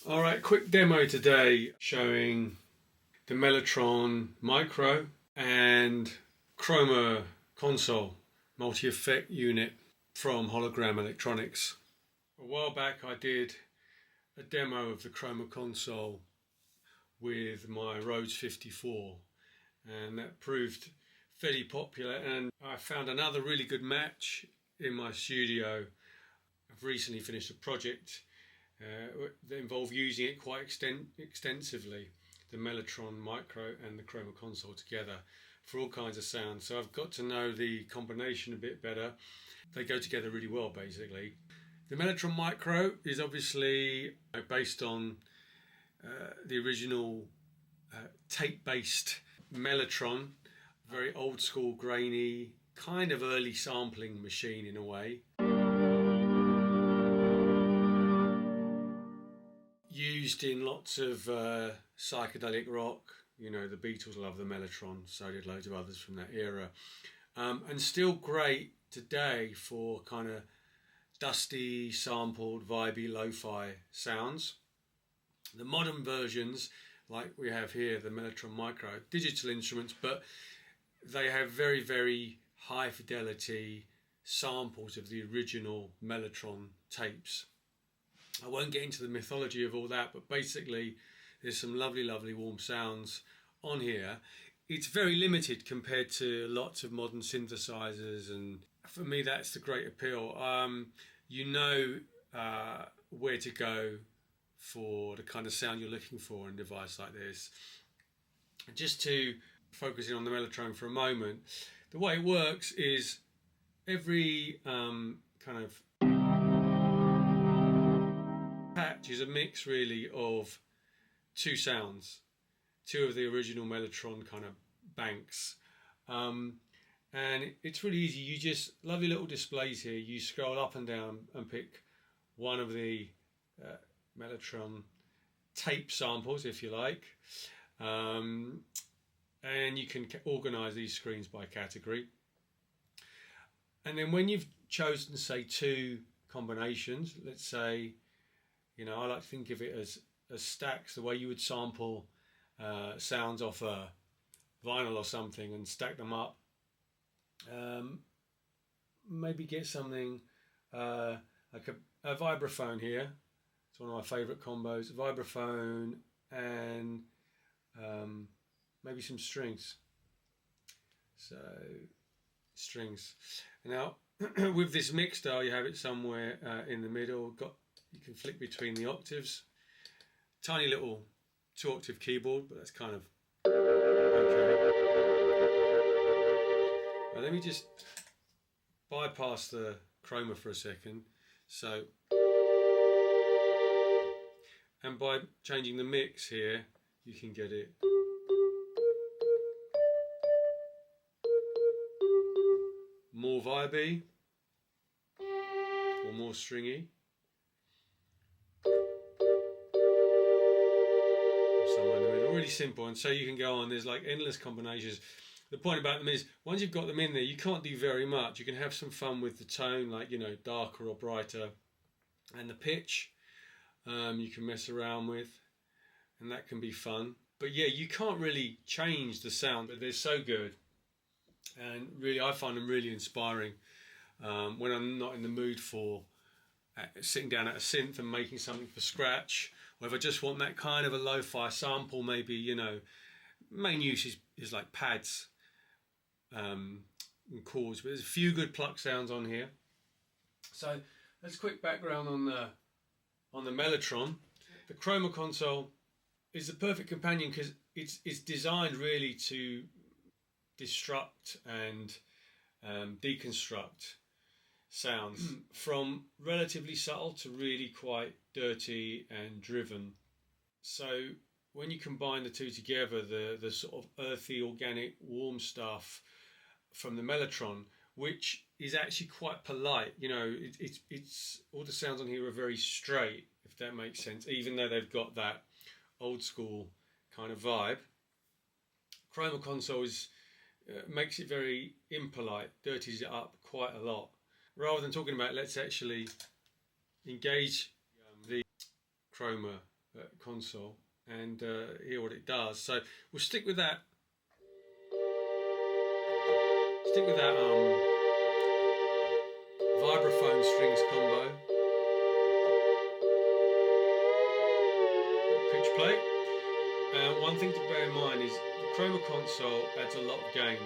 Alright, quick demo today showing the Mellotron Micro and Chroma Console multi-effect unit from Hologram Electronics. A while back I did a demo of the Chroma Console with my Rhodes 54 and that proved fairly popular, and I found another really good match in my studio. I've recently finished a project that involved using it quite extensively, the Mellotron Micro and the Chroma Console together for all kinds of sounds. So I've got to know the combination a bit better. They go together really well basically. The Mellotron Micro is obviously based on the original tape-based Mellotron, very old school, grainy, kind of early sampling machine in a way. Used in lots of psychedelic rock. You know, the Beatles love the Mellotron, so did loads of others from that era. And still great today for kind of dusty, sampled, vibey, lo-fi sounds. The modern versions, like we have here, the Mellotron Micro, digital instruments, but they have very, very high fidelity samples of the original Mellotron tapes. I won't get into the mythology of all that, but basically there's some lovely, lovely warm sounds on here. It's very limited compared to lots of modern synthesizers, and for me that's the great appeal. You know where to go for the kind of sound you're looking for in a device like this. Just to focus in on the Mellotron for a moment, the way it works is every kind of patch is a mix really of two sounds, two of the original Mellotron kind of banks, and it's really easy. You just, lovely little displays here, you scroll up and down and pick one of the Mellotron tape samples if you like, and you can organize these screens by category, and then when you've chosen, say, two combinations, let's say, you know, I like to think of it as stacks, the way you would sample sounds off a vinyl or something and stack them up. Maybe get something like a vibraphone here. It's one of my favourite combos. Vibraphone and maybe some strings. So, strings. Now, with this mix dial, you have it somewhere in the middle. You can flick between the octaves. Tiny little 2-octave keyboard, but that's kind of okay. Now let me just bypass the chroma for a second. So, and by changing the mix here, you can get it more vibey or more stringy. Really simple, and so you can go on. There's like endless combinations. The point about them is once you've got them in there, you can't do very much. You can have some fun with the tone, like, you know, darker or brighter, and the pitch you can mess around with, and that can be fun. But yeah, you can't really change the sound, but they're so good, and really I find them really inspiring when I'm not in the mood for sitting down at a synth and making something from scratch, or if I just want that kind of a lo-fi sample, maybe, you know, main use is like pads and chords, but there's a few good pluck sounds on here. So that's a quick background on the Mellotron. The Chroma Console is the perfect companion because it's designed really to destruct and deconstruct sounds from relatively subtle to really quite dirty and driven. So when you combine the two together, the sort of earthy, organic, warm stuff from the Mellotron, which is actually quite polite, you know, it's all the sounds on here are very straight, if that makes sense, even though they've got that old school kind of vibe. Chroma Console makes it very impolite, dirties it up quite a lot. Rather than talking about, let's actually engage the Chroma console and hear what it does. So we'll stick with that. Stick with that vibraphone strings combo. Pitch play. One thing to bear in mind is the Chroma Console adds a lot of gain,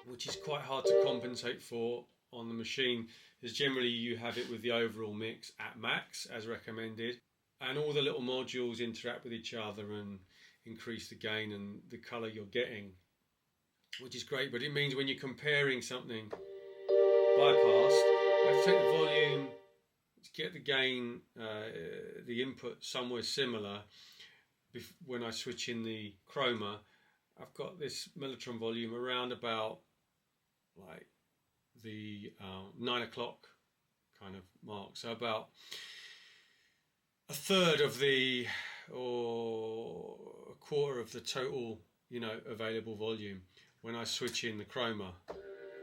which is quite hard to compensate for on the machine, as generally you have it with the overall mix at max as recommended, and all the little modules interact with each other and increase the gain and the colour you're getting, which is great. But it means when you're comparing something bypassed, you have to take the volume to get the gain, the input somewhere similar. When I switch in the Chroma, I've got this Mellotron volume around about like the 9 o'clock kind of mark, so about a third of the, or a quarter of the total, you know, available volume when I switch in the Chroma,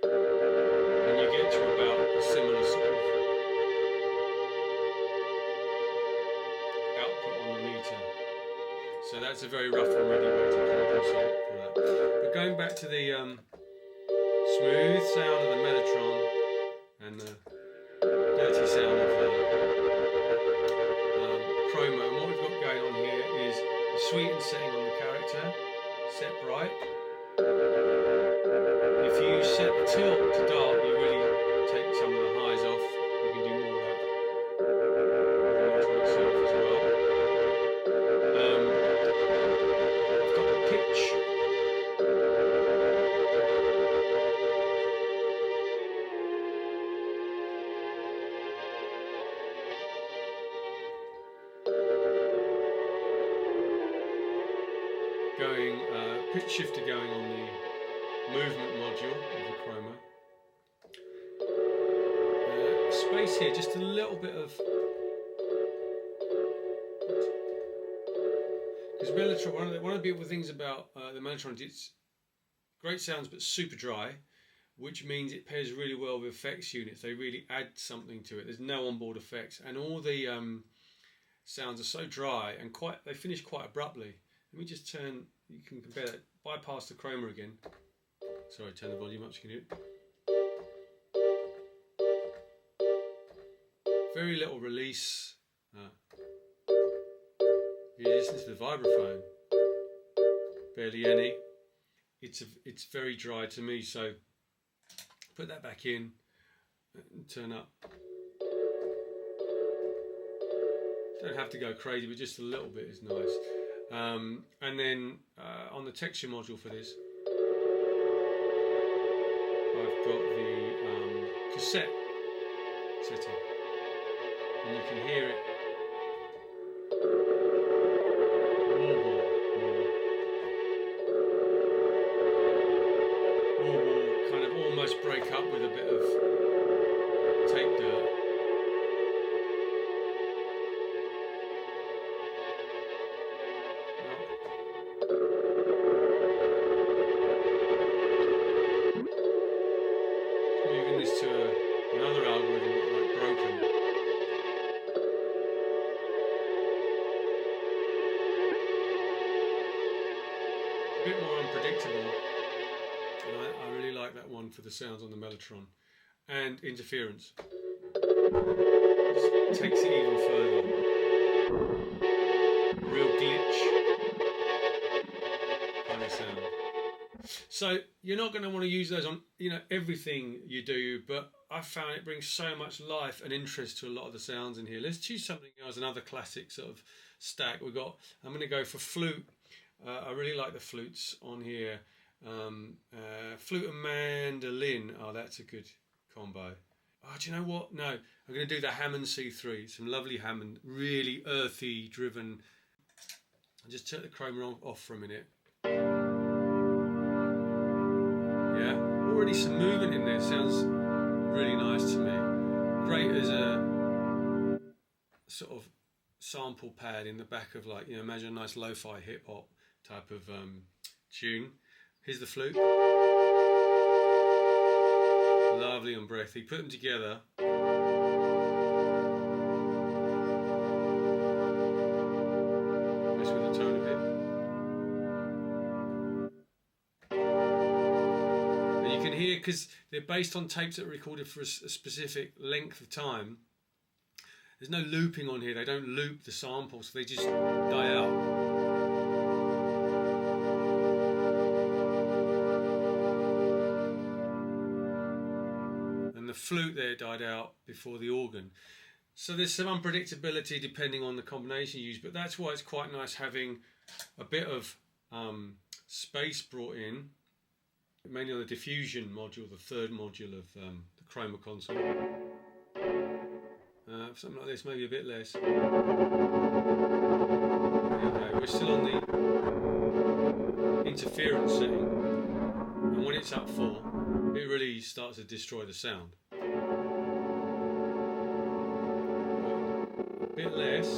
and you get to about a similar sort of output on the meter. So that's a very rough and ready way to compensate for that. But going back to the smooth sound of the Mellotron and the dirty sound of the Chroma, and what we've got going on here is the sweeten setting on the character, set bright. If you set the tilt to dark, you really take some of the highs off. You can do more of that with the Mellotron itself as well. I've got the pitch. Going pitch shifter going on the movement module of the Chroma. Space here, just a little bit of, because Mellotron, one of the beautiful things about the Mellotron, it's great sounds but super dry, which means it pairs really well with effects units. They really add something to it. There's no onboard effects, and all the sounds are so dry and they finish quite abruptly. Let me just turn, you can compare that, bypass the Chroma again. Sorry, turn the volume up so you can hear it. Very little release. You listen to the vibraphone, barely any. It's very dry to me, so put that back in and turn up. Don't have to go crazy, but just a little bit is nice. And then on the texture module for this, I've got the cassette setting, and you can hear it warble, kind of almost break up with a bit of tape dirt. Another algorithm like broken. A bit more unpredictable, and I really like that one for the sounds on the Mellotron. And interference. Just takes it even further. Real glitch kind of sound. So you're not going to want to use those on, you know, everything you do, but I found it brings so much life and interest to a lot of the sounds in here. Let's choose something else, another classic sort of stack. I'm going to go for flute. I really like the flutes on here. Flute and mandolin. Oh, that's a good combo. Oh, do you know what? No, I'm going to do the Hammond C3. Some lovely Hammond, really earthy driven. I'll just turn the Chroma off for a minute. Yeah, already some movement in there. Sounds really nice to me. Great as a sort of sample pad in the back of, like, you know, imagine a nice lo-fi hip hop type of tune. Here's the flute. Lovely and breathy. Put them together. here, because they're based on tapes that are recorded for a specific length of time, there's no looping on here. They don't loop the samples, so they just die out. And the flute there died out before the organ. So there's some unpredictability depending on the combination you use, but that's why it's quite nice having a bit of space brought in, mainly on the diffusion module, the third module of the Chroma Console. Something like this, maybe a bit less. Okay, we're still on the interference setting, and when it's at full, it really starts to destroy the sound. A bit less.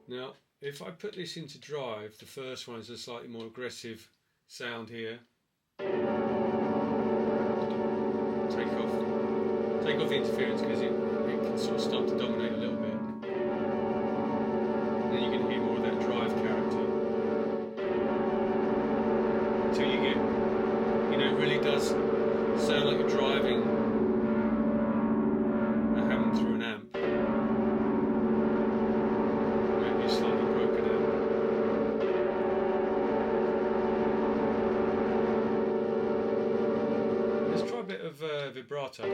Now, if I put this into drive, the first one is a slightly more aggressive sound here. Take off the interference, because it can sort of start to dominate a little bit. And then you can hear more of that drive character. Until you get, it really does sound like you're driving a Hammond through an amp. Maybe a slightly broken amp. Let's try a bit of vibrato.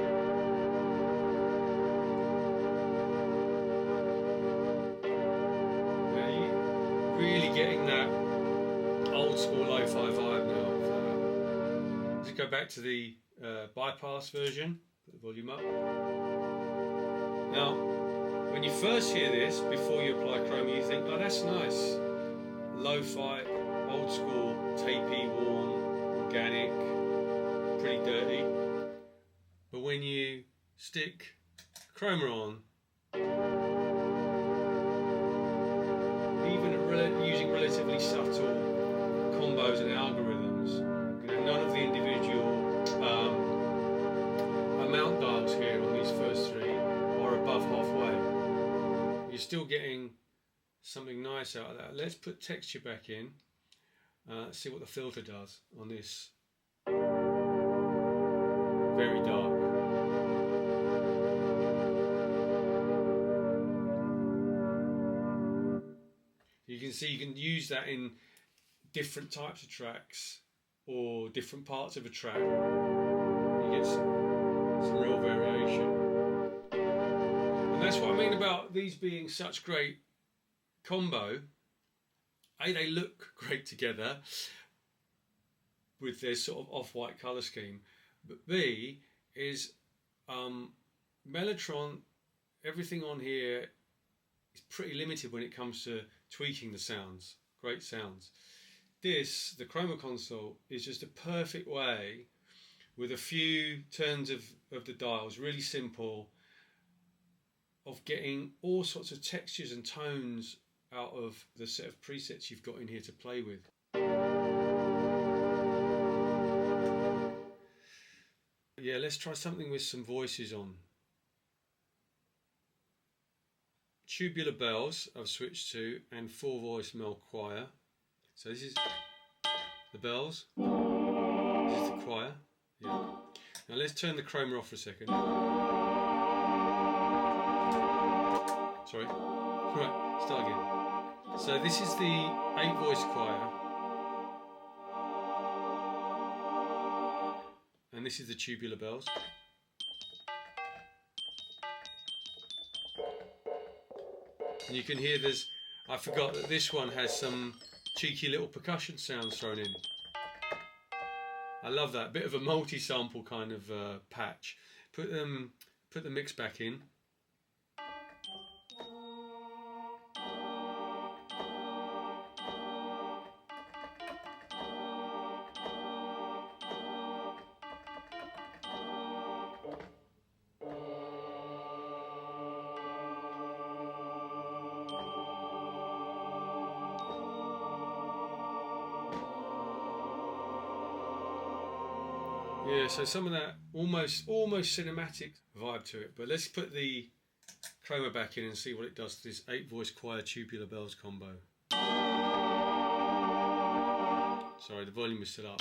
Really getting that old school lo-fi vibe now. Let's go back to the bypass version, put the volume up. Now, when you first hear this, before you apply Chroma, you think, oh, that's nice. Lo-fi, old school, tapey, warm, organic, pretty dirty. But when you stick Chroma on, even using relatively subtle combos and algorithms, none of the individual amount dials here on these first three are above halfway. You're still getting something nice out of that. Let's put texture back in. Let's see what the filter does on this. Very dark. You can see you can use that in different types of tracks or different parts of a track. You get some real variation. And that's what I mean about these being such great combo. A, they look great together with their sort of off-white colour scheme. But B, is Mellotron, everything on here is pretty limited when it comes to tweaking the sounds, great sounds. This, the Chroma Console, is just a perfect way, with a few turns of the dials, really simple, of getting all sorts of textures and tones out of the set of presets you've got in here to play with. Yeah, let's try something with some voices on. Tubular bells I've switched to, and 4-voice male choir. So this is the bells, this is the choir. Yeah. Now let's turn the Chroma off for a second. Sorry. Right, start again. So this is the 8-voice choir. And this is the tubular bells. And you can hear there's, I forgot that this one has some cheeky little percussion sounds thrown in. I love that, bit of a multi-sample kind of patch. Put the mix back in. Yeah, so some of that almost cinematic vibe to it. But let's put the chroma back in and see what it does to this 8-voice choir tubular bells combo. Sorry, the volume is still up.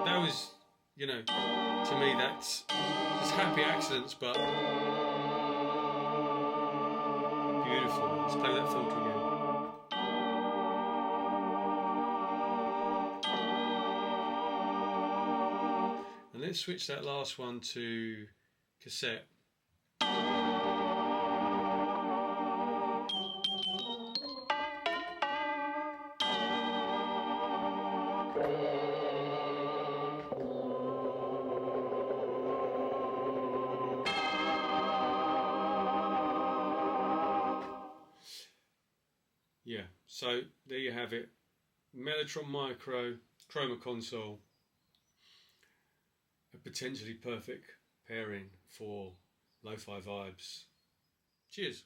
That was, you know, to me that's just happy accidents, but beautiful. Let's play that filter again. And let's switch that last one to cassette. Yeah, so there you have it. Mellotron Micro, Chroma Console. A potentially perfect pairing for lo-fi vibes. Cheers.